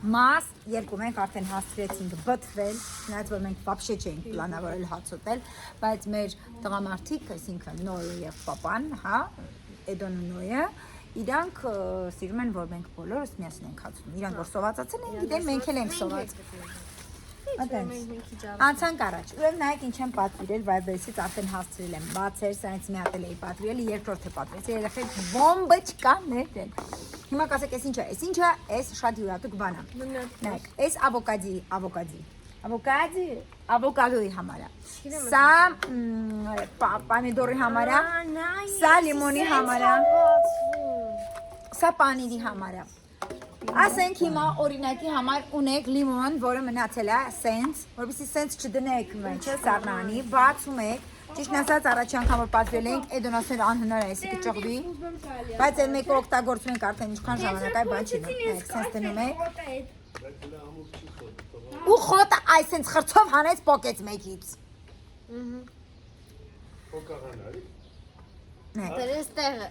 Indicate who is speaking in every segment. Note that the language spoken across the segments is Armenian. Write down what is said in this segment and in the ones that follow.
Speaker 1: Մաս երկու մենք արդեն հասցրեցինք բթվել, նայած որ մենք вообще չէինք պլանավորել հաց ուտել, բայց մեր տղամարդիկ, այսինքն Նոյը եւ պապան, հա, Էդոնն ու Նոյը, իրանք սիրում են որ մենք բոլորս միասին ենք հաց ուտում։ Իրանք որ սովածացել են, գիտեն մենք էլ ենք սոված։ Անցանք առաջ։ Ուրեմն նայեք ինչ եմ պատվիրել, Viber-ից արդեն հասցրել եմ։ Բացեր, սրանից մի հատ էի պատվիրել, երկրորդ է պատվիրել։ Երեխեք բոմբոչկաներ են։ Հիմա կասեք, էս ինչա, էս շատ յուրատուկ բան է։ Նայեք, էս ավոկադոյի համար է։ Սա պամիդորի համար է, սա լիմոնի համար է, սա պանիրի համար է։ Ասենք հիմա օրինակի համար ունեք լիմոն, որը մնացել է սենց, որպեսզի սենց չդնեք մեջը սառնանի, բացում եք, ճիշտ ասած առաջի անգամ որ պատվիրել ենք, Էդոնասներ անհնար է, էսի կճղվի, բայց էլ մեկը օգտագործում ենք արդեն ինչքան ժամանակ այ բան չի նայեք, սենց դնում եք։ Ու խոտը այ սենց խրցով հանեց պոկեց մեկից։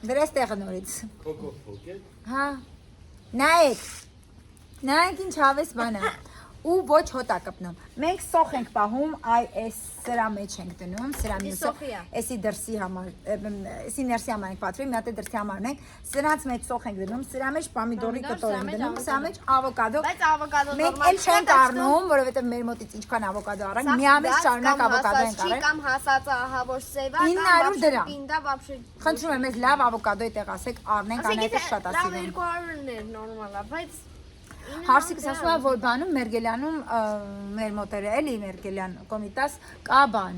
Speaker 1: Դրես տեղը նորից։ Հա։ Նայեք ինչ հավես բան է ու ոչ հոտ է կպնում։ Մենք սոխ ենք պահում, այ այս սրա մեջ ենք դնում, սրա մյուսը, էսի դրսի համար, էսի ներսի համար ենք պատվիրում, մի հատ է դրսի համար ունենք, սրանց մեջ սոխ ենք դնում, սրա մեջ պամիդորի կտոր ենք դնում, սրա մեջ ավոկադո։ Բայց ավոկադո նորմալ մենք էլ չենք առնում, որովհետև մեր մոտից ինչքան ավոկադո առանք, միամիտ շարունակ ավոկադո ենք առել։ Կամ հասածը ահա որ սևա, 900 դրամ։ Խնդրում եմ, մեզ լավ ավոկադոյի տեղ ասեք, առնենք, անայդը շատ է սիրում։ 200-ներ նորմալ է, բայց Հարսիկս ասում է, որ բանում Մերգելյանում մեր մոտերը էլի Մերգելյան կոմիտաս կա բան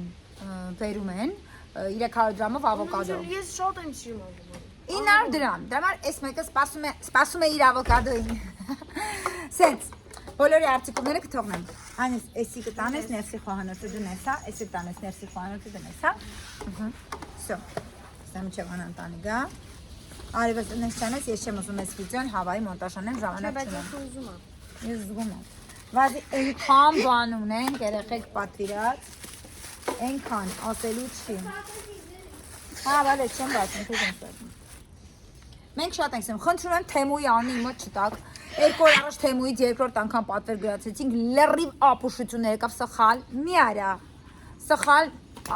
Speaker 1: բերում են 300 դրամով ավոկադո։ Ես շատ եմ սիրում ավոկադո։ 900 դրամ, դրա համար այս մեկը սպասում է իր ավոկադոյին։ Սենց, բոլորի արտիկումները կթողնեմ։ Անես, էսի կտանես, ներսի խոհանոցը դնես, հա, էսի կտանես, ներսի խոհանոցը դնես, հա։ Սո, սա միջև անանտանի գա։ Արևս նես չանես, ես չեմ ուզում ես վիդեոն հավայի մոնտաժ անեմ, ժամանակ չունեմ։ Ես զգում եմ։ Բայց այնքան բան ունենք, երեխեք պատվիրած, այնքան ասելու չի։ Հա, վալե, չեմ բացում, թույլ եմ սարդում։ Մենք շատ ենք սեմ, խնդրում եմ Թեմուի անի մոտ չտակ, երկու օր առաջ Թեմուից երկրորդ անգամ պատվեր գրացեցինք, լրիվ ապուշություններ եկավ, սխալ, մի արա, սխալ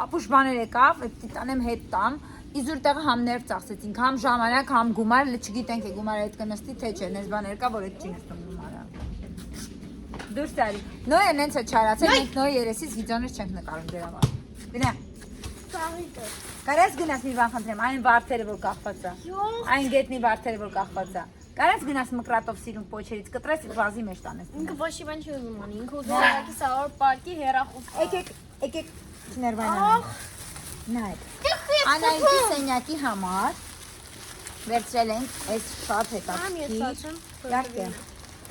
Speaker 1: ապուշ բաներ եկավ, տիտանեմ հետ տամ, իզուր տեղը համ ներվ ծախսեցինք, համ ժամանակ, համ գումար, չգիտենք է գումարը հետ կնստի, թե չէ, նես բաներ կա, որ հետ չի նստում գումարը։ Դուրս տարի, նոյը նենց է չարացել, մենք նոյի երեսից վիդեոներ չենք նկարում դեր համար։ Գնա։ Կարես գնաս մի բան խնդրեմ, այն վարդերը, որ կախված է, այն գետնի վարդերը, որ կախված է, կարես գնաս մկրատով սիրուն պոչերից, կտրես վազի մեջ տանես։ Ինքը ոչի բան չի ուզում անի, ինքը ուզում է սավոր պարկի հեռախոս։ Եկեք չներվանանք։ Նայեք, Անայդի սենյակի համար վերցրել ենք այս շատ հետաքրքիր, իհարկե,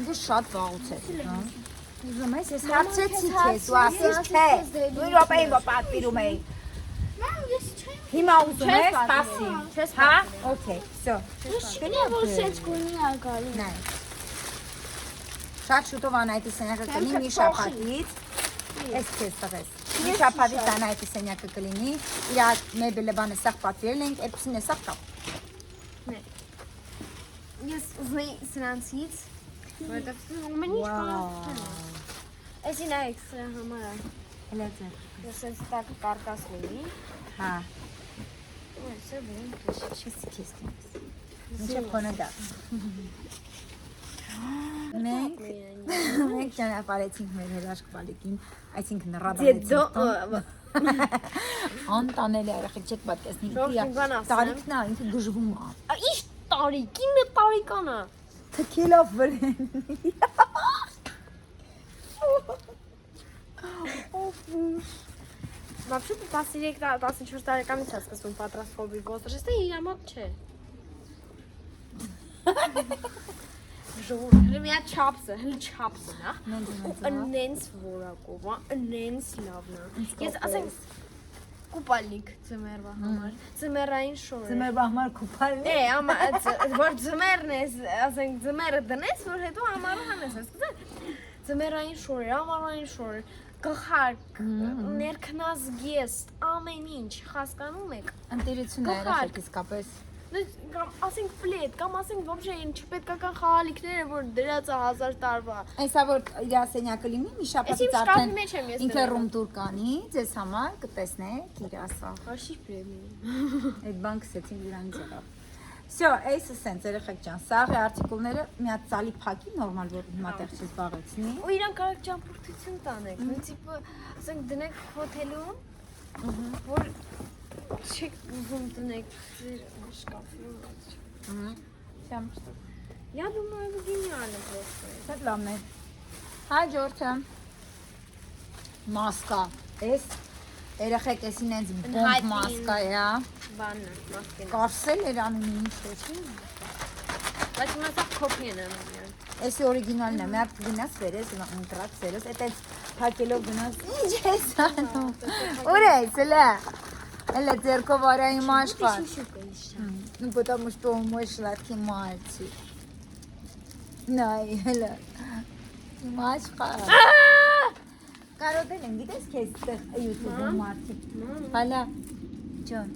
Speaker 1: ինձ շատ վաղուց է դնում, ուզում ես, ես հարցրեցի քեզ, ու ասիր թե, նույն րոպեին որ պատվիրում էի, հիմա ուզում ես, սպասի, հա, օքեյ, սո,
Speaker 2: Գնի որ սենց գունի ագալի,
Speaker 1: նայեք, շատ շուտով Անայդի սենյակը կլինի մի շաբաթից, ես քեզ տղես, մի շաբաթից Անայդի սենյակը կլինի, իր մեբելը բանը սաղ պատվիրել ենք, էպսին է սաղ կապ։
Speaker 2: Ես ուզում էի սրանցից, որտև ամեն ինչ բան էսի նայեք սրա համար է։
Speaker 1: Հելա ձեր։
Speaker 2: Ես ես տակ կարկաս լինի։
Speaker 1: Հա։
Speaker 2: Սա բերեմ
Speaker 1: Չեսի քեզ կնես։ Մինչև խոնը դա։ Մենք ճանապարհեցինք մեր հրաշք բալիկին, այսինքն ռադարեցինք։ Անտանելի երեխեք չեք պատկասնի։ Տարիքն է, ինքը գժվում է։
Speaker 2: Ինչ տարիք, ինը տարեկան է։
Speaker 1: Թքելով վրեն։
Speaker 2: Вообще-то 13-14 տարեկանից է սկսվում պատրաստվողի ոզրստը, իր մոտ չէ։ Ժողովուրդ, հələ միա չափսը, հələ չափսն է։ Նենց որակով է, նենց լավն է։ Ես ասենք կուպալնիկ ձմեռվա համար, ձմեռային շոր։
Speaker 1: Ձմեռվա համար կուպալնիկ։
Speaker 2: Որ ձմեռն ես, ասենք ձմեռը դնես, որ հետո ամառը հանես, հասկացա՞ր։ Ձմեռային շորեր, ամառային շորեր, գլխարկ, ներքնազգեստ, ամեն ինչ, հասկանում եք։
Speaker 1: Ընտիրություն է երեխեք իսկապես։
Speaker 2: Կամ ասենք ֆլետ, կամ ասենք вообще չպետքական խաղալիքները, որ դրած է 1000 տարվա։
Speaker 1: Այսա որ իր ասենյակը լինի, մի շաբաթից արդեն ինքը ռում տուր կանի, ձեզ համար կտեսնեք իր ասա։
Speaker 2: Աշի պրեմի։
Speaker 1: Այդ բան կսեցին իրանից եղավ։ Всё, այս սենց երեխեք ջան, սաղի արտիկուլները մի հատ ծալի փակի նորմալ որ հիմա տեղ չի զբաղեցնի։
Speaker 2: Ու իրան կարող ճամփորդություն տանեք, նույն տիպը, ասենք դնեք հոթելում, որ չեք ուզում տնեք շկաֆում։
Speaker 1: Всем.
Speaker 2: Я думаю, это гениально просто.
Speaker 1: Շատ լավն է։ Հաջորդը մասկա։ Էս երեխեք էսին հենց բոմբ մասկա է,
Speaker 2: Բանն է, մասկեն։
Speaker 1: կարսել էր անում ինչ է։
Speaker 2: Բայց հիմա սա կոպիան է միան։
Speaker 1: Էսի օրիգինալն է, մի հատ գնաս վերես, ընտրած վերես, այդ փակելով գնաս։ Ինչ ես անում։ Ուր ես, լա։ Էլա ձերքով արա իմ աշխատ։ Ну, потому что он мой сладкий мальчик. Նայ, հələ։ Մաչխա։ Կարոտել են, գիտես քեզ տեղ YouTube-ում մարդիկ։ Հալա, ջան։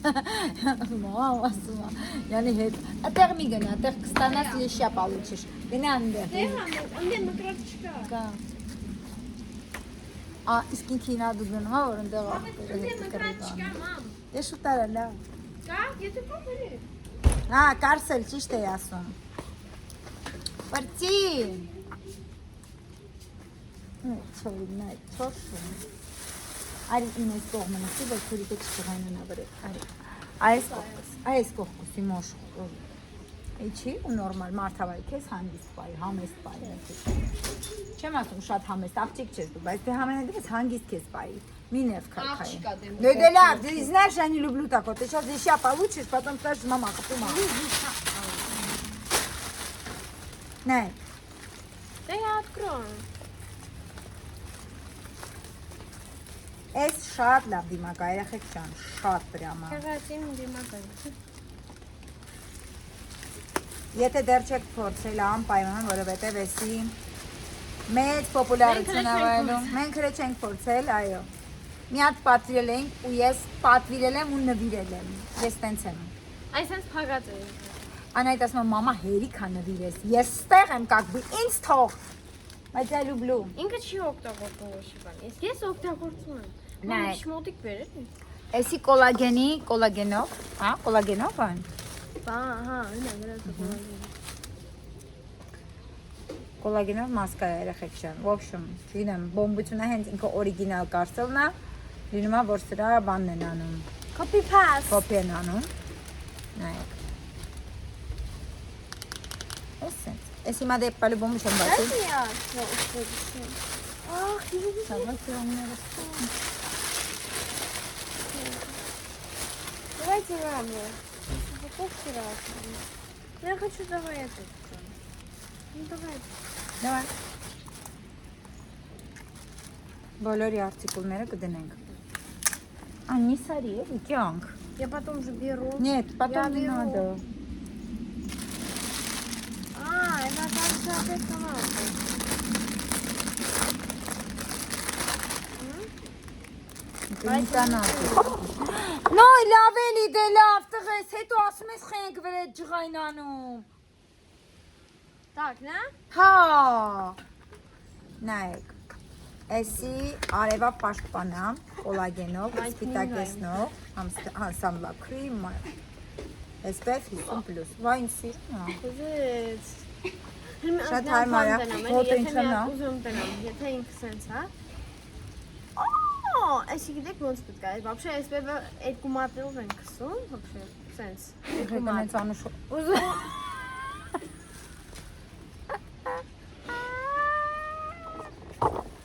Speaker 1: Մամ, ասում եմ, յանի հետ։ Այդտեղ մի գնա, այդտեղ կստանաս լեշյա получишь։ Գնա այնտեղ։
Speaker 2: Անդե մկրատ չկա։
Speaker 1: Կա։ Իսկ ինքն իրա դու գնում, որ այնտեղ հետ կռիվան։ Ես շուտարա լա։
Speaker 2: Կա, եթե փոքր է։
Speaker 1: Կարսել, ճիշտ էի ասում։ Պրծի։ Չորի, նայ, չորշում։ Արի ինես կողմն ասի, որ քուրիկը չկղայնանա վրեկ, արի։ Այս կողքուսի մոշ։ Էչի ու նորմալ մարդավայ քեզ հանգիստ պայի, համեստ պայի։ Չեմ ասում շատ համեստ, աղջիկ չես դու, բայց դե համենայնդեպս հանգիստ քեզ պայի։ Մի նև քայքայի։ Դե լավ, ты знаешь, я не люблю такое. Ты сейчас леща получишь, потом скажешь, мама, купума. Най.
Speaker 2: Да я открою.
Speaker 1: Էս շատ լավ դիմակա, երեխեք ջան, շատ պրյամա։
Speaker 2: Քերացին դիմակը։
Speaker 1: Եթե դեռ չեք փորձել անպայման, որովհետև էսի մեծ պոպուլարություն ավայելում։ Մենք հրե չենք փորձել, այո։ Մի հատ պատվիրել ենք ու ես պատվիրել եմ ու նվիրել եմ։ Ես տենց եմ։
Speaker 2: Այսպես փակած է։
Speaker 1: Անայդ ասում եմ, մամա հերիքա նվիրես։ Ես ստեղ եմ կակվի, ինձ թող։ Բայց I люблю։
Speaker 2: Ինքը չի օգտագործում ոչի բան։ Ես օգտագործում եմ։
Speaker 1: Նայ։
Speaker 2: Շմոտիկ բերել։
Speaker 1: Էսի կոլագենով, հա, կոլագենով այն։
Speaker 2: Բա, հա, այնա գրած
Speaker 1: Կոլագենով մասկա է երեխեք ջան։ В общем, չգիտեմ, բոմբությունը հենց ինքը օրիգինալ կարծելն է, լինում է որ սրա բանն են անում։
Speaker 2: Copy paste։
Speaker 1: Կոպի են անում։ Նայեք։ Էսենց։ Էս հիմա դե по-любому չեմ բացի։
Speaker 2: Ах, давайте рано. Упаковки разные. Я хочу давай это. Ну давай.
Speaker 1: Давай։ Բոլորի արտիկուլները կդնենք։ Не сори, Кյանг.
Speaker 2: Я потом же беру.
Speaker 1: Нет, потом не
Speaker 2: беру.
Speaker 1: надо.
Speaker 2: Это там все опять томаты.
Speaker 1: Նոյ լավ էլի դե լավ տղես, հետո ասում ես խենք վեր էդ ջղայն անում։
Speaker 2: Так, да?
Speaker 1: Հա։ Նայեք։ Էսի արևա պաշտպանա, կոլագենով, սպիտակեսնով, անսամբլա քրիմ, SPF 50+։ Վայ ինձ սիրում է։ Շատ հարմար է, ոտը ինչն է։
Speaker 2: Ուզում տնամ, եթե ինքը սենց, հա։ Այսի գիտեք ոնց պետք է, вообще SPF-ը երկու մատրով են քսում, вообще սենց։
Speaker 1: Եկնեց անուշ։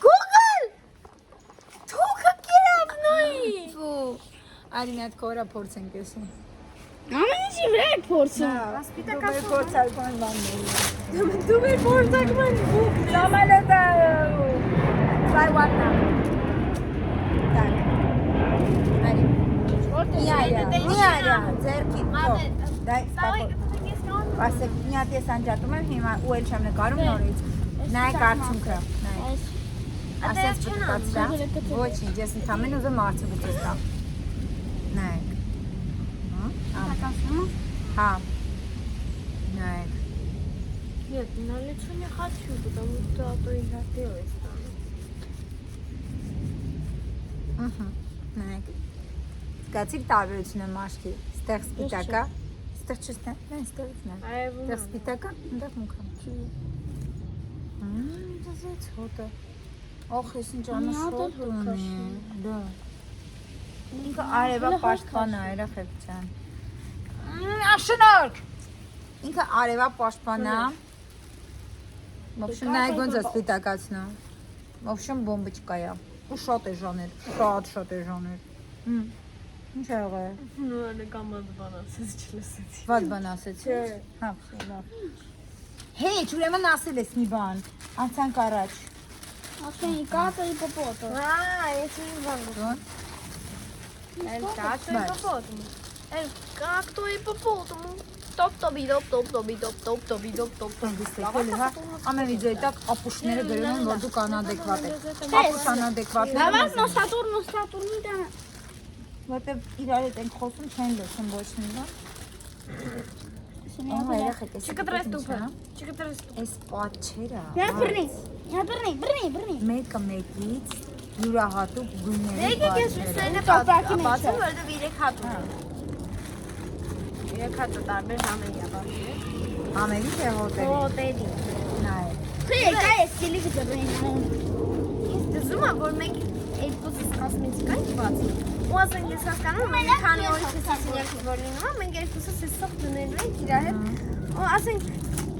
Speaker 1: Google! Թուքը կերավ նոյի։ Արի մի հատ կորա փորձենք էսի։
Speaker 2: Ամեն ինչի վրա է փորձում։
Speaker 1: Դու փորձարկման բանն է։
Speaker 2: Դու մեր փորձարկման
Speaker 1: Самолета. Try one now. Так. Արի։ Նիարյա, ձերքին։ Դայ, ստապո։ Ասեք, մի հատ ես անջատում եմ հիմա ու էլ չեմ նկարում նորից։ Նայեք արդյունքը, նայեք։ Ասես պտկացրա։ Ոչինչ, ես ընդամենը ուզում արդյունքը տամ։ Նայեք։ Հա։ Նայեք։
Speaker 2: Нет, на лицо не хочу, потому что то и хотелось там.
Speaker 1: Ահա։ Նայեք։ Զգացիք տարբերությունը մաշկի։ Ստեղ սպիտակա, ստեղ չստեղ, ստեղից նա։ Ստեղ սպիտակա, ընդեղ մուքա։ Դզեց հոտը։ Ախ, ես ինչ անշոտ ունի։ Դա։ Ինքը արևա պաշտպան է, Երախեփջան։ Աշնորհք։ Ինքը արևա պաշտպան է։ В общем, նայեք ոնց է սպիտակացնում։ В общем, բոմբիչկա է։ Ու շատ է ժաներ, շատ է ժաներ։ Ինչ ա եղել։
Speaker 2: Ну, она команда банасից չլսեցի։
Speaker 1: Ված բան ասեցի։ Հա, լավ։ Հեչ, ուրեմն ասել ես մի բան։ Անցանք առաջ։
Speaker 3: Ասեն կատը ի պոպոտը։
Speaker 2: Ես ինչ բան գտնում։ El gato y hipopótamo. El gato y hipopótamo. Top tobi top top tobi top top tobi top top top.
Speaker 1: Ամեն վիդեոյի տակ ապուշները գրում են, որ դուք անադեկվատ եք։ Ապուշ անադեկվատներ։
Speaker 3: Լավաս Սատուրնի տանը։
Speaker 1: Որտեւ իրար հետ ենք խոսում, չեն լսում ոչ մի բան։ Ահա երախեք էս։
Speaker 2: Չկտրես տուփ։
Speaker 1: Էս պատչերը։
Speaker 3: Բռնի։ Բռնի։
Speaker 1: Մեկից յուրահատուկ գույների
Speaker 2: Եկեք ես սենը բացեմ, որտեղ 3 հատ ունեմ։ 3 հատը տարբեր համերի է բացել։
Speaker 1: Ամերի թե հոտելի։
Speaker 2: Հոտելի։
Speaker 1: Նայ։
Speaker 3: Քայ էս քիլի գծրին։
Speaker 2: Ես դժում եմ, որ մենք երկուսս կոսմետիկան չբացի։ Ու ասենք ես հասկանում եմ, մենք քանի օրից ասացինք, որ լինում է, մենք երկուսս էսով դնելու ենք իրար հետ։ Ու ասենք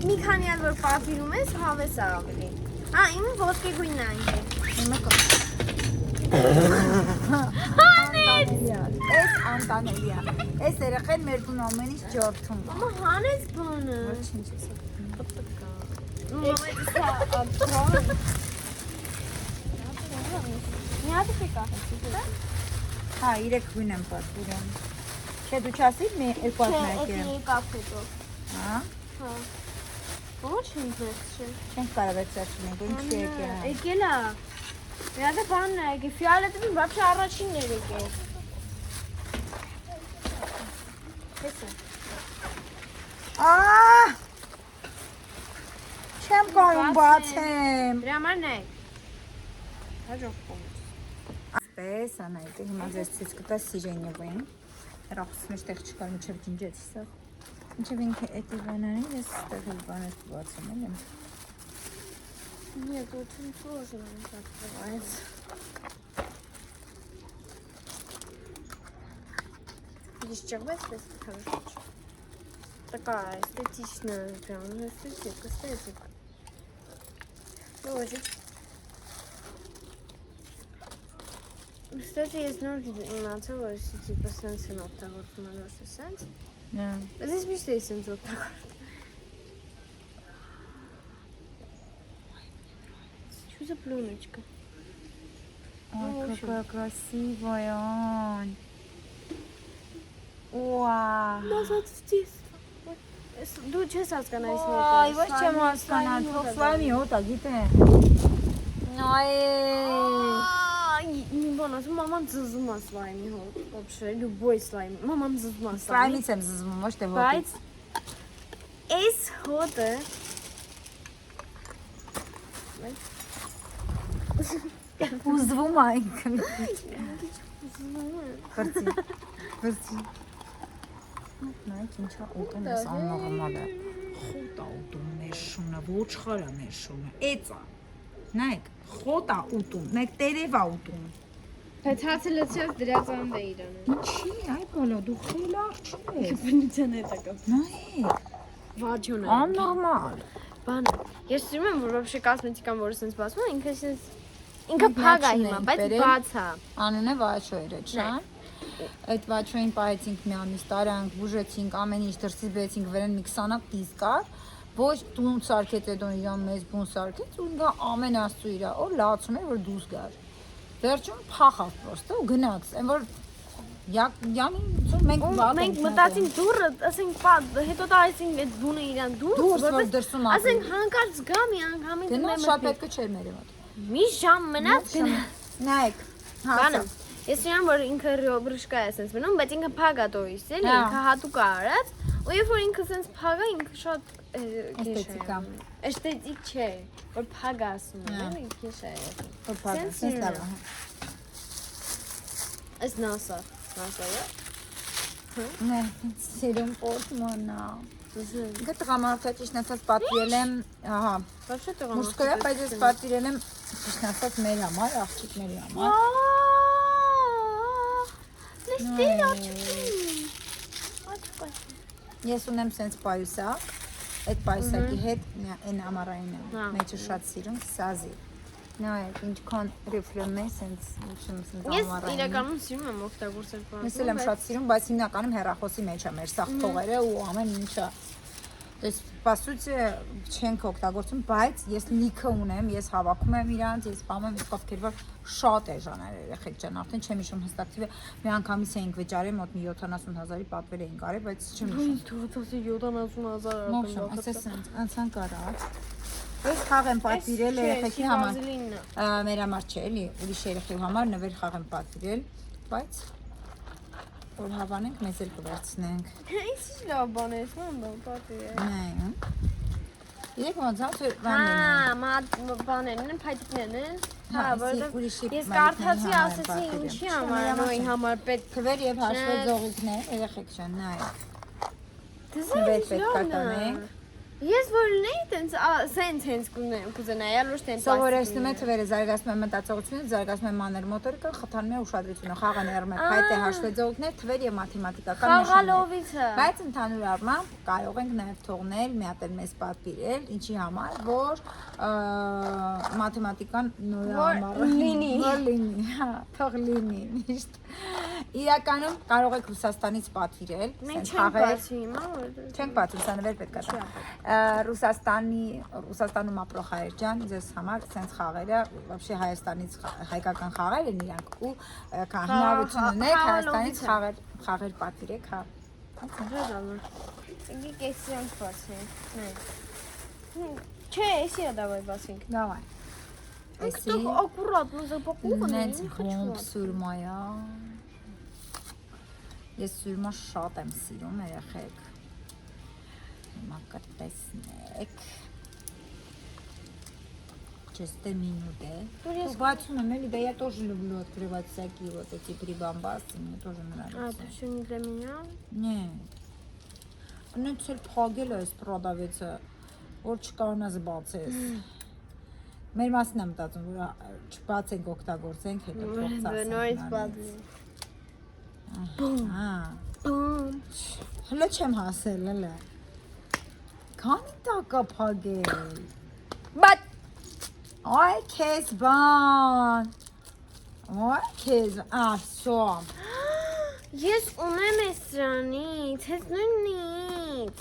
Speaker 2: մի քանի այլ որ պատվիրում ես, հավես է ավելի։ Հա, իմը ոսկե գույնն է անգել։
Speaker 1: Իմը կա։ Էս անտանելի է։ Էս երեխեն մեր տուն ամեն ինչ ջորթում։
Speaker 2: Մամա հանեց բանը։
Speaker 1: Ոչինչ էս։
Speaker 2: Մամա դիսա ապրոն։ Մի հատ կա։
Speaker 1: Հա, 3 գույն եմ պատվիրում։ Չէ, դու չասիր մի երկու հատ մեկը։
Speaker 2: կապետո։
Speaker 1: Հա։
Speaker 2: Հա։ Ոչ ինքս չէ։
Speaker 1: Չենք կարող վերցրել, ինչի եկել։
Speaker 2: Եկել է։ Միադե բանն է, եկել ֆիալետին բաբշա առաջինն էր եկել։ Հեսա։
Speaker 1: Ահ! Չեմ կարող բացեմ։
Speaker 2: Դրա համար նայ։ Հաջող կոմ։
Speaker 1: Ասպես, անայք, հիմա ձեզ ցույց կտա Սիրենևին։ Հեռախոսի մեջ տեղ չկար, մինչև ջինջեց, սա։ Մինչև ինքը էդի բանանի, ես ստեղ էլ բաներ կբացեմ, էլ եմ։
Speaker 2: Нет, очень сложно это открывается. Видишь, чагбет хорошо. Такая эстетичная, прям, ну эстетика. Ножик. Кстати, есть ножик на целую типа сенсин вот так вот наносит сенс.
Speaker 1: Да.
Speaker 2: Здесь мечты сенс вот так вот. Что за пленочка?
Speaker 1: Ой, какая красивая. Уау.
Speaker 2: Назад в детство. Դու չես հասկանա այս նոտը։
Speaker 1: Այ, ոչ չեմ հասկանալ, թող սլայմի հոտ է, գիտե։ Այ։
Speaker 2: Մի բան ասում, մաման զզում է սլայմի հոտ, вообще, любой слайм։ Մաման զզում է սլայմի։
Speaker 1: Սլայմից եմ զզվում, ոչ թե հոտից։
Speaker 2: Բայց այս հոտը
Speaker 1: Ուզվում է ինքը։ Վրցի։ Նայեք ինչա ուտում ես աննորմալ է։ Խոտ է ուտում մեր շունը, ոչխար է մեր շունը։ Էծա։ Նայեք, խոտ է ուտում, մեկ տերև է ուտում։
Speaker 2: Բայց հացը լցած դրած անդ է իրանը։
Speaker 1: Ինչի, այ բոլո, դու խելախ չես։
Speaker 2: Բնության հետ ակա։
Speaker 1: Նայեք,
Speaker 2: Վաճյոն է։
Speaker 1: աննորմալ։
Speaker 2: Բան։ Ես սիրում եմ, որ вообще կոսմետիկան, որը սենց բացում է, ինքը փակ է հիմա, բայց բաց է։
Speaker 1: Անունը Վաչոյր է, չէ՞։ Այդ Վաչոյին պահեցինք մի ամիս, տարանք, բուժեցինք, ամեն ինչ դրսից բերեցինք վրան մի 20 տիզ կար, ոչ տուն սարքեց հետո իրան մեծ բուն սարքեց ու ինքը ամեն աստծո իրա օր լացում էր, որ դուրս գար։ Վերջում փախավ պրոստը ու գնաց, այն որ Յանի մենք
Speaker 2: մտածինք դուրը, ասենք հետո տալեցինք այդ բունը իրան դուրս,
Speaker 1: որ դրսում
Speaker 2: ասենք հանկարծ գա մի անգամ
Speaker 1: գնաց շատ պետք չէր մեր մոտ։
Speaker 2: Մի ժամ մնաց գնաց։
Speaker 1: Նայեք,
Speaker 2: Բանը, Ես իրան որ ինքը ռոբրիշկա է sense մնում, բայց ինքը փագա տոյս էլի,
Speaker 1: Հա։
Speaker 2: ինքը հատուկ է արած, ու երբ որ ինքը sense փագա, ինքը շատ
Speaker 1: Էսթետիկ է։
Speaker 2: Էսթետիկ չէ, որ փագա ասում
Speaker 1: Հա։
Speaker 2: եմ, էլի քիչ է։
Speaker 1: Որ փակ
Speaker 2: Sense
Speaker 1: sense
Speaker 2: իրն
Speaker 1: լավ
Speaker 2: է։
Speaker 1: է։
Speaker 2: Այս նասա է։
Speaker 1: Նե, սիրում պորտմոնա։ Ինքը տղամարդը ճիշտ ասած պատվիրել եմ, ահա,
Speaker 2: Вообще տղա։
Speaker 1: մուսկոյա, բայց ես պատվիրել եմ ճիշտ ասած մեր համար, աղջիկների համար։
Speaker 2: Լստիր
Speaker 1: Ես ունեմ sense պայուսակ, այդ պայուսակի հետ այն ամառային եմ,
Speaker 2: Հա։
Speaker 1: մեջը շատ սիրում, սազի։ Նայեք, ինչքան ռիֆլում է sense, ինչում sense
Speaker 2: Ես
Speaker 1: ամառային։
Speaker 2: իրականում սիրում եմ օգտագործել բանը։
Speaker 1: Ես էլ եմ շատ սիրում, բայց հիմնականում հեռախոսի մեջ է մեր սաղ փողերը ու ամեն ինչը։ Դες պասուց չենք օգտագործում, բայց ես լիքը ունեմ, ես հավաքում եմ իրանց, ես սպանում եմ այս պատկեր, որ շատ է ժաներ երեխեք ջան, արդեն չեմ հիշում հստակ թիվը, մի անգամից էինք վճարել, մոտ մի 70,000-ի պատվեր էինք արել, բայց չեմ հիշում։
Speaker 2: Թողոցի 70,000
Speaker 1: Մոքսում, ասես անցանք արած։ Այս խաղ եմ պատվիրել երեխեքի համար։ Մեր համար չէ, էլի, ուրիշ երեխի համար նվեր խաղ եմ պատվիրել, բայց որ հավանենք, մեզ էլ կվերցնենք։
Speaker 2: Ինչ լավ բան է, ո՞ւմ պատվի է։
Speaker 1: Նայ։ Իրեք ոնց է
Speaker 2: Հա, բաներն են, փայտիկներն են։ Հա, որովհետև ես կարդացի, ասեցի ինչի համար, նոյի համար պետք։
Speaker 1: Թվեր եւ հաշվեզողիկներ, երեխեք ջան, նայեք։
Speaker 2: Դե
Speaker 1: Նվեր պետք է տանենք։
Speaker 2: Ես որ լինեի տենց սենց կուզենայի, ոչ տենց
Speaker 1: Սովորեցնում է թվերը, զարգացնում է մտածողությունը, զարգացնում է մանր մոտորիկը, խթանում է ուշադրությունը, խաղը ներում է փայտ է հաշվեզողիկներ, թվեր եւ մաթեմատիկական նշաններ։
Speaker 2: Խաղալովիցը։
Speaker 1: Բայց ընդհանուր առմամբ կարող ենք նաեւ թողնել, մի հատ էլ մեզ պատվիրել, ինչի համար, որ մաթեմատիկան նորամառ լինի, հա, թող լինի, միշտ։ Իրականում կարող եք Ռուսաստանից պատվիրել,
Speaker 2: Մենք չենք բացի հիմա, որովհետև
Speaker 1: չենք բացում, սա նվեր պետք է տա։ Ռուսաստանում ապրող հայեր ջան, ձեզ համար sense խաղերը, вообще Հայաստանից հայկական խաղեր են իրանք ու հնարավորություն ունեք Հայաստանից խաղեր պատվիրեք, հա։
Speaker 2: Ինքը կեսիան բացենք։ Չէ, էսի է դավայ բացենք։
Speaker 1: Давай։
Speaker 2: Էսի ակուրատ մոզապակումը
Speaker 1: նենց հոմբ սուրմայա։ Ես սուրմա շատ եմ սիրում երեխեք։ Հիմա կտեսնեք։ Чисто минуты. Бацуна, да я тоже люблю открывать всякие вот эти прибамбасы, мне тоже нравится.
Speaker 2: А, ты что, не для меня?
Speaker 1: Не. Ну, цель փագել է այս продавец-ը, որ չկարողանաս բացես։ Մեր մասն եմ մտածում, որ չբացենք, օգտագործենք, հետո փոխածենք։
Speaker 2: Նորից բացի։
Speaker 1: Ահա։ Հələ չեմ հասել, հələ։ Քանի տակա փագել։ Բայց Ay Kezban. Ay Kezban. Всё.
Speaker 2: Ես ունեմ այս սրանից, հենց նույնից,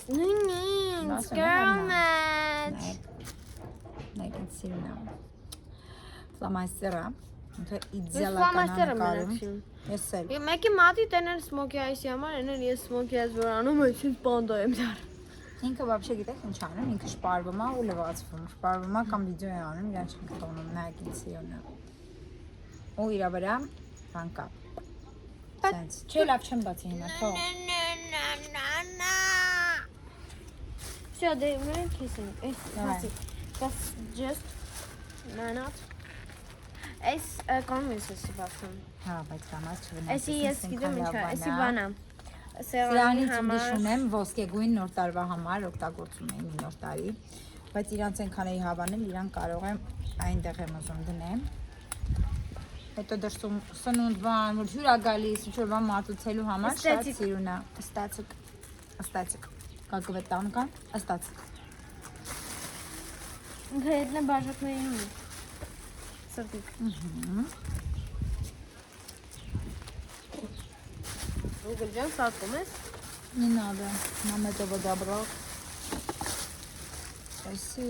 Speaker 2: girl match։
Speaker 1: Նայեք սիրնա։ Ֆլամաստերը, ինքը
Speaker 2: Ֆլամաստերը
Speaker 1: իդեալական
Speaker 2: մենակ
Speaker 1: անկարում։
Speaker 2: սիրում։
Speaker 1: Ես էլ։
Speaker 2: Եվ մեկի մատի տենել սմոքի այսի համար, էնել ես սմոքի այս որ անում, այսինք պանդա եմ դար։
Speaker 1: Ինքը вообще գիտեք ինչ անում, ինքը շպարվում է ու լվացվում, շպարվում է կամ վիդեո է անում, իրան չենք թողնում, նայեք ինձ սիրունը։ Ու իրա վրա բան կա։ Սենց, չէ լավ չեմ բացի հիմա, թող։
Speaker 2: Всё, դե մենք քեսենք, այս բացի։ That's just not. Այս կողմը էսի բացում։
Speaker 1: Հա, բայց կամաց չվնաս։
Speaker 2: Էսի ես գիտեմ ինչա, էսի բանա։
Speaker 1: Սրանից ուրիշ ունեմ ոսկեգույն նոր տարվա համար օգտագործում եմ նոր տարի, բայց իրանց այնքան էի հավանել, իրան կարող եմ այնտեղ եմ ուզում դնեմ։ Հետո դրսում սնունդ բան, որ հյուր է գալիս, ինչ-որ բան մատուցելու համար շատ սիրուն է։ Ստացիկ։ Как в этом кան, ստացիկ։
Speaker 2: Ինքը հետն է բաժակներին ունի։ Սրտիկ։ Ուգլ ջան, սատկում ես։
Speaker 1: Не надо, нам этого добра։ Այսի։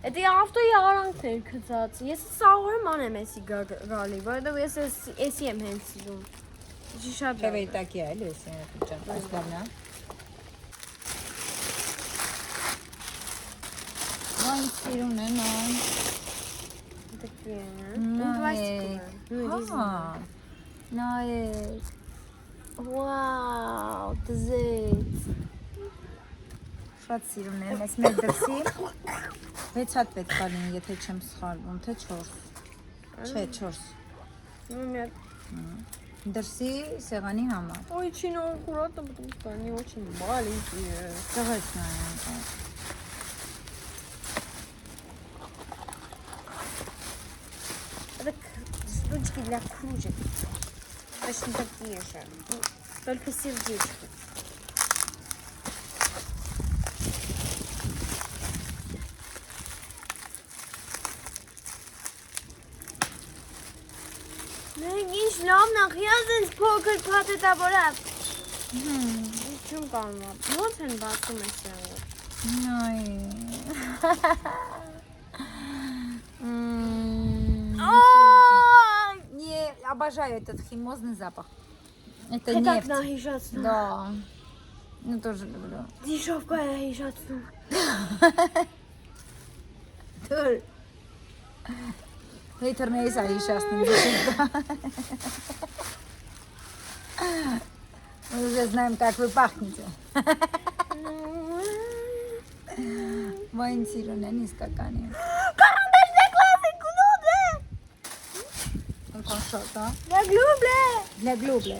Speaker 2: Это ավտոյի արանքն էր գծած։ Ես սաղորում անեմ էսի գալի, որովհետև ես էսի եմ հենց սիրում։ Չի շատ լավ։
Speaker 1: Քեվեի տակի է, էլի էսի ջան, այսքանն է։ Այն սիրուն է նոն։
Speaker 2: Такие, да?
Speaker 1: Հա։ Նայեք։ Վաու, դզեց։ Շատ սիրուն եմ, ես մեր դրսի 6 հատ պետք է լինի, եթե չեմ սխալվում, թե 4։ Չէ, 4։ Դրսի սեղանի համար։
Speaker 2: Очень аккуратно, потому что они очень маленькие.
Speaker 1: Տղեць նայեք։
Speaker 2: Это штучки для кружек. Точно такие же. Только сердечки. Ինչ լավ նախիած են փոքր փաթեթավորած։ Ինչու՞ կանա։ Ո՞նց են բացում այս սրանք։
Speaker 1: Я обожаю этот химозный запах. Это
Speaker 2: Так
Speaker 1: нефть.
Speaker 2: нахижаться.
Speaker 1: Да. Ну тоже люблю.
Speaker 2: Дешевка нахижаться.
Speaker 1: Тоже. Хейтерные заишастные. Мы уже знаем, как вы пахнете. Ваенсирон են իսկականի։
Speaker 2: Карандашный классик глубже.
Speaker 1: Ոնց շատ, հա։
Speaker 2: Для глубже.
Speaker 1: Для глубля։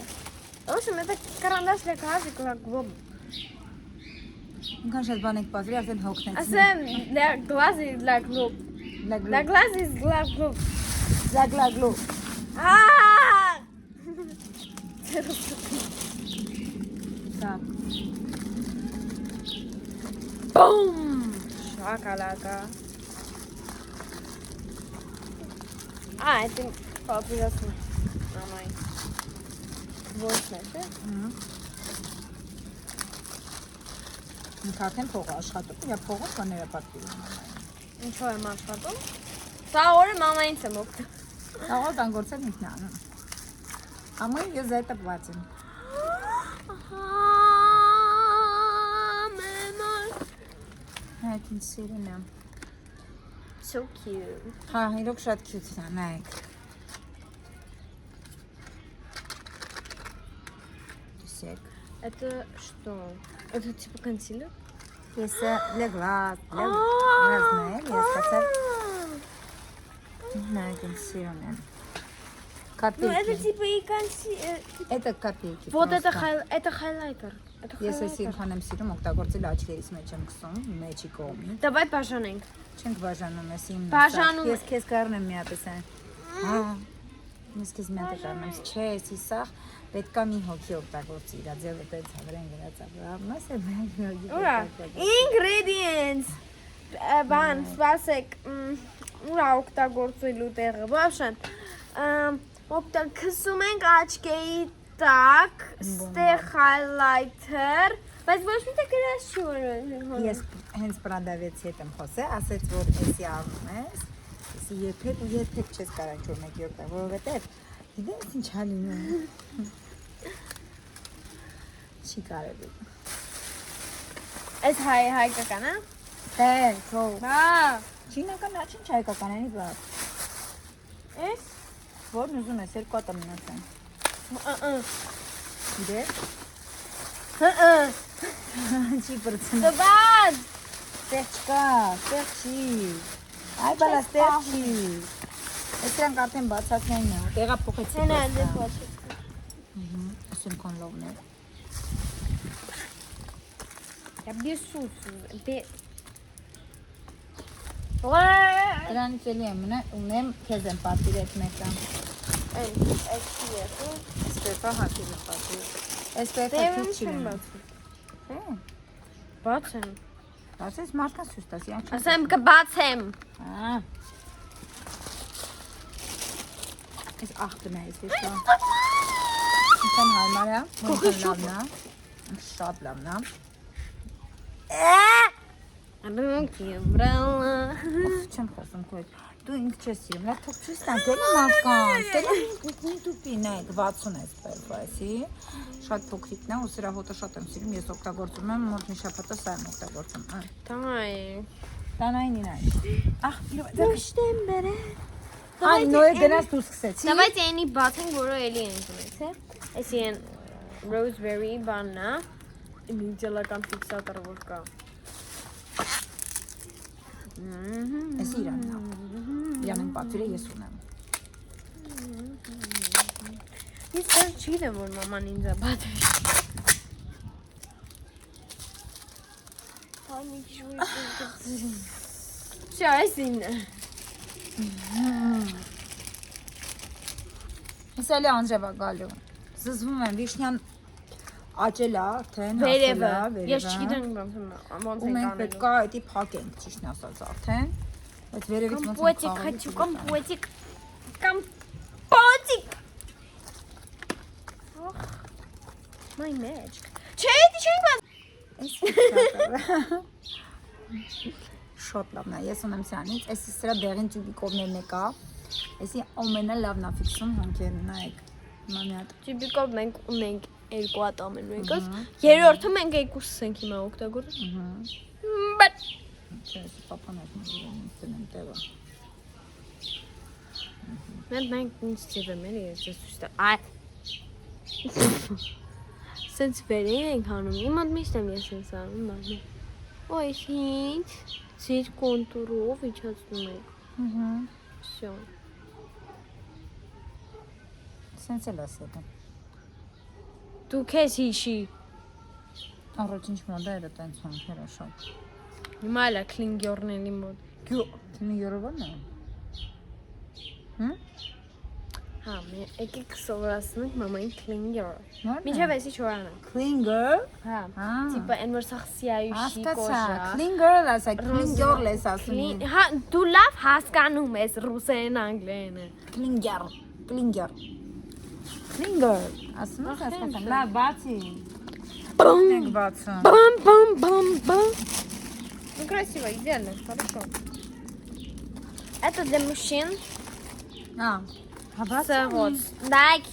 Speaker 2: В общем, это карандаш для классик глубже.
Speaker 1: Ոնց շատ բան եք պատրի, արդեն հոգնեցին։
Speaker 2: Ասեմ для глаз и для глуб.
Speaker 1: Для
Speaker 2: Для
Speaker 1: глуб։
Speaker 2: глаз и для глуб.
Speaker 1: Для глуб։ Так։
Speaker 2: Бум! Шоколадка. Это папиросный. Мамай. Вот, знаете?
Speaker 1: Ինքան փողը աշխատում, իրա փողը բաները պատվիրում։
Speaker 2: Ինչո՞ւ եմ աշխատում։ Սա օրը մամայինց եմ օգտվում։
Speaker 1: Ահա դանգործել ինքն անում։ А мы ее за это платим։ Այդ ինձ սիրուն է։
Speaker 2: So cute.
Speaker 1: Հա, իրոք շատ cute է, նայեք։ Տեսեք։
Speaker 2: Это что? Это типа консилер?
Speaker 1: Ես для глаз, для глазներ, ես хотел նայեք ինձ սիրուն է։
Speaker 2: Ну, это
Speaker 1: Կապельки։
Speaker 2: типа и консилер.
Speaker 1: Это копейки։
Speaker 2: Вот это
Speaker 1: просто։
Speaker 2: это хайлайтер. Это
Speaker 1: Ես էս
Speaker 2: хайлайтер.
Speaker 1: ինքան եմ սիրում օգտագործել աչքերիս մեջ եմ գցում, մեջի կողմի։
Speaker 2: Давай բաժանենք։
Speaker 1: Չենք բաժանում ես իմն։
Speaker 2: Բաժանում
Speaker 1: Ես քեզ կառնեմ մի հատ էսեն։ Հա։ Ես քեզ մի հատ կառնեմ։ Չէ, էսի սախ պետքա մի հոգի օգտագործի իրա ձևը տենց հավրեն գրածա։ Մասը մեկ հոգի։
Speaker 2: Ուրա։ Ingredients։ Բան, սպասեք։ Ուրա օգտագործելու տեղը։ Բաշան։ Օգտագործում ենք աչքերի տակ, ստեղ highlighter, բայց ոչ մի տեղ գրած չի որ։
Speaker 1: Ես հենց պրանդավեցի հետ եմ խոսել, ասեց որ էսի անում ես։ Էսի երբեք ու երբեք չես կարող ինչ-որ մեկի օգտագործել, որովհետև գիտես ինչ ա լինում։ Չի կարելի։
Speaker 2: Այս հայկական է։
Speaker 1: Քո։
Speaker 2: Հա։
Speaker 1: Չինական աչին չայկականանի բառ։
Speaker 2: Էս։
Speaker 1: Որն ուզում ես երկու հատ մնացան։ Գիտես։ Չի բրցնում։
Speaker 2: Դված։
Speaker 1: Տեղ չկա, տեղ չի։ Այ բալաս տեղ չի։ Այս դրանք արդեն բացածնային է, տեղա փոխեցի։
Speaker 2: Հենա դեպոց։
Speaker 1: Ասում կոնլովներ։
Speaker 2: Я бесусь.
Speaker 1: Դրանից էլի եմ ունեմ, քեզ եմ պատվիրել մեկը։ Էսպեքա հակի եմ պատվիրել։ Էսպեքա քիչ չի լինում։
Speaker 2: Բաց եմ։
Speaker 1: Ասես մարդկանց ցույց տաս, յանչ։
Speaker 2: Ասեմ կբացեմ։
Speaker 1: Ահա։ Այս ախտն է, էսպես։ Ինչան հարմար է, ոնց լավն է։ Շատ լավն է։
Speaker 2: Руки брала.
Speaker 1: Չեմ խոսում քո հետ։ Դու ինձ չես սիրում, լավ թող ցույց տանք էլի մարդկանց։ Տելը մի տուպի նայեք 60 է սպերվասի։ Շատ փոքրիկն է ու սրա հոտը շատ եմ սիրում, ես օգտագործում եմ մոտ մի շաբաթը սա եմ օգտագործում։
Speaker 2: Давай.
Speaker 1: Տանային ինայ։ Ախ,
Speaker 2: Դաշտեմ բերե։
Speaker 1: Այն նոյը գնաց դու սկսեցի։
Speaker 2: Давайте они բացենք, որը էլի ենք ունեցե։ Էսի են rosemary բաննա։ Իդեալական ֆիքսատոր որ կա։
Speaker 1: Էս Իրանն է։ Իրանն պատվիրը ես ունեմ։
Speaker 2: Ես դեռ չգիտեմ, որ մաման ինձ է պատվի։ Համի ջույր։ Շայսին։
Speaker 1: Ես էլի անջևա գալու։ Զզվում եմ վիշնյան աճել է արդեն,
Speaker 2: Վերևը։
Speaker 1: հասել է,
Speaker 2: Ես չգիտեմ ոնց
Speaker 1: ու
Speaker 2: ենք
Speaker 1: մենք
Speaker 2: անելու։
Speaker 1: պետք է էդի փակենք, ճիշտն ասած արդեն։ Այդ վերևից ոնց
Speaker 2: Компотик
Speaker 1: ենք
Speaker 2: хочу,
Speaker 1: խաղալու։
Speaker 2: компотик. Компотик. Ох. Մայ մեջ։ Չէ, դի չէի բաց։
Speaker 1: Շոտ լավն է, ես ունեմ սրանից, էսի սրա դեղին տյուբիկովներն է կա, էսի ամենա լավն է ֆիքսում հանքերն, նայեք, հիմա մի հատ,
Speaker 2: Տյուբիկով մենք ունենք երկու հատ ամենու եկած։ Երրորդը մենք երկուսս ենք հիմա օգտագործում։ Բայց
Speaker 1: չէ, էսի պապան այդ մոդիրեն տնեմ տեղը,
Speaker 2: մենք ինձ ծիվեմ էլի ես ուստա։ Այ։ Սենց վերին ենք հանում, իմատ միշտ եմ ես սենց անում, բանը։ Ոյ, ինչ, ծիր կոնտուրով իջացնում ենք։ Всё։
Speaker 1: սենց էլ ասել եմ,
Speaker 2: Դու քեզ հիշի։
Speaker 1: առաջ ինչ մոդ է տենց հանքերը շատ,
Speaker 2: Հիմա էլ է քլինգյորների մոտ։
Speaker 1: թիմի յորովան է,
Speaker 2: Հա, եկեք սովորացնենք մամային քլինգյոր։
Speaker 1: նորն
Speaker 2: Մինչև
Speaker 1: է,
Speaker 2: էսի չորանը։
Speaker 1: Klinger,
Speaker 2: Հա։
Speaker 1: Հա։
Speaker 2: Տիպը այն որ սա սիայուշի
Speaker 1: հասկացա,
Speaker 2: կոժա։
Speaker 1: Klinger ասա, Klinger լես ասում,
Speaker 2: Հա, դու լավ հասկանում ես ռուսերեն անգլերենը։
Speaker 1: Klinger, ասում ես հասկացամ, լավ բացի, ենք բացում,
Speaker 2: Бам-бам-бам-бам. Ну красиво, идеально, хорошо. Это для мужчин.
Speaker 1: Հավասար
Speaker 2: Вот. Дай.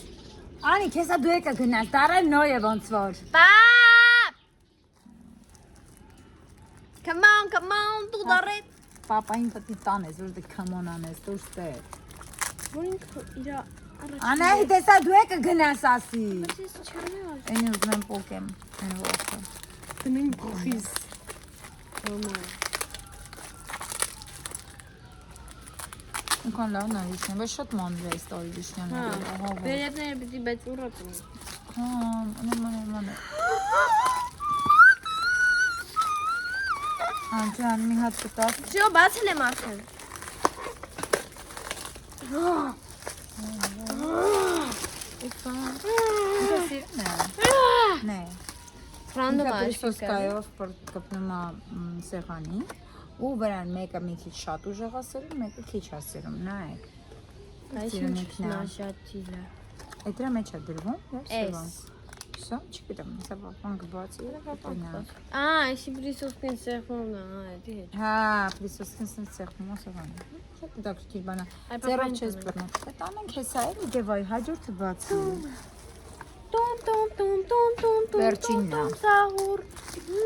Speaker 1: Անի, քեզա դու եկա գնաս, դարայ նոյ է ոնց որ։
Speaker 2: Пап! Come on, դու դարետ։
Speaker 1: Պապային պետք է տանես, որ դե կամոն անես, դուրս տե։
Speaker 2: Որ ինքը իր առաջ։
Speaker 1: Անահի, տեսա դու եկա գնաս ասի։
Speaker 2: Ես չեմ ալ։
Speaker 1: Էնի ուզում եմ պոկեմ, այն ողքը։
Speaker 2: Դնին գողիս։ Ոմա։
Speaker 1: Ինքան լավն է վիշնյան, բայց շատ մանր է այս տարի վիշնյան։
Speaker 2: Հա։ Վերևները պիտի բայց ուռած ունի։
Speaker 1: Ման։ Անջան, մի հատ կտաս։
Speaker 2: Всё, բացել եմ արդեն։
Speaker 1: Նե։
Speaker 2: Ֆրանդոմ
Speaker 1: Ինքը
Speaker 2: աշկա։
Speaker 1: պրիսոսկայով կպնում է սեղանի ու վրան մեկը մի քիչ շատ ուժեղ ասերում, մեկը քիչ ասերում, նայեք։
Speaker 2: Այս ինչ նաշատիլը։
Speaker 1: Այդ դրա մեջ է դրվում, եւ սեղան։
Speaker 2: Էս։
Speaker 1: Սա չգիտեմ, սա բանկ բացի է։
Speaker 2: Այսի բրիսոսկին սեղմում է, էդի հետ։
Speaker 1: Հա, պրիսոսկին սենց սեղմում է սեղանը։ Շատ դակրտիր բան է։ Ձեռով չես բռնում։ Այդ անենք հեսա էլի դեվայ հաջորդը բացի։
Speaker 2: Տոմ
Speaker 1: Վերջինն է։
Speaker 2: Սահուր։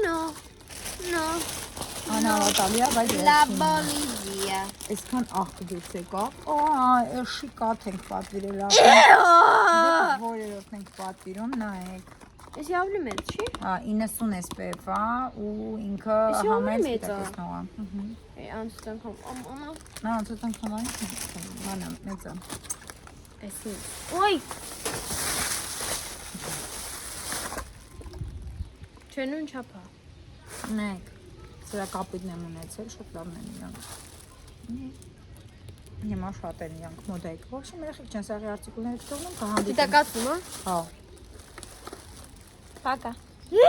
Speaker 2: No.
Speaker 1: Անհավատալի է, բայց
Speaker 2: La
Speaker 1: վերջինն է։
Speaker 2: Bolivia.
Speaker 1: Այսքան աղբը դուրս եկավ։ Էշի կաթ ենք պատվիրել։ Որերորդ ենք պատվիրում, նայեք։
Speaker 2: Էսի ավելի մեծ չի։
Speaker 1: Հա, 90 SPF-ա ու ինքը
Speaker 2: Էսի
Speaker 1: համել
Speaker 2: ավելի մեծ է։
Speaker 1: սպիտակեցնող է։
Speaker 2: Անցտան կամ
Speaker 1: Նա անցած անգամ այն բանը մեծ է։
Speaker 2: էսի։ Ոյ։ Չենուն չափա։
Speaker 1: Նայեք, սրա կապիտն եմ ունեցել, շատ լավն են իրանք։ Հիմա շատ են իրանք մոդայք։ Ոբշեմ երեխեք չեն սաղի արտիկուլները կթողնում, կհանդիպում։
Speaker 2: Դիտակացում, հա։
Speaker 1: Հա։
Speaker 2: Пока.